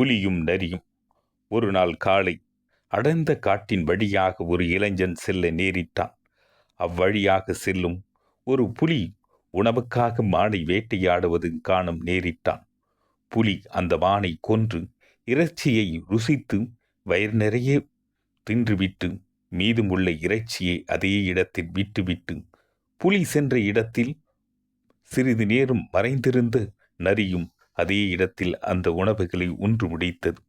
புலியும் நரியும். ஒரு நாள் காலை அடர்ந்த காட்டின் வழியாக ஒரு இளைஞன் செல்ல நேரிட்டான். அவ்வழியாக செல்லும் ஒரு புலி உணவுக்காக மானை வேட்டையாடுவது காண நேரிட்டான். புலி அந்த மானை கொன்று இறைச்சியை ருசித்து வயிறு நிறைய தின்றுவிட்டு மீதமுள்ள இறைச்சியை அதே இடத்தில் விட்டுவிட்டு புலி சென்ற இடத்தில் சிறிது நேரம் மறைந்திருந்த நரியும் அதே இடத்தில் அந்த உணவுகளை உன்று முடித்தது.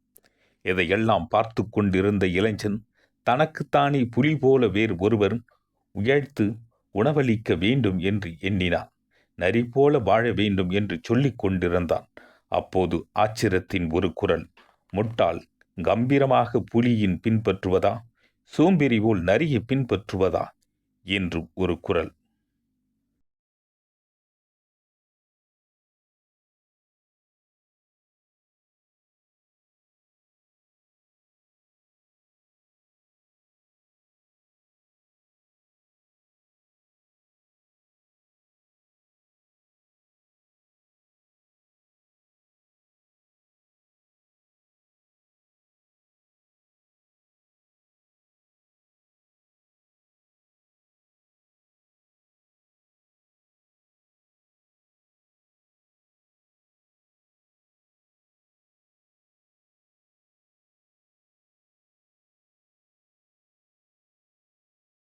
இதையெல்லாம் பார்த்து கொண்டிருந்த இளைஞன் தனக்குத்தானே புலி போல வேறு ஒருவர் உயர்த்து உணவளிக்க வேண்டும் என்று எண்ணினான். நரி போல வாழ வேண்டும் என்று சொல்லிக் கொண்டிருந்தான். அப்போது ஆச்சரியத்தின் ஒரு குரல், முட்டாள், கம்பீரமாக புலியின் பின்பற்றுவதா, சோம்பேறி போல் நரியை பின்பற்றுவதா என்று ஒரு குரல்.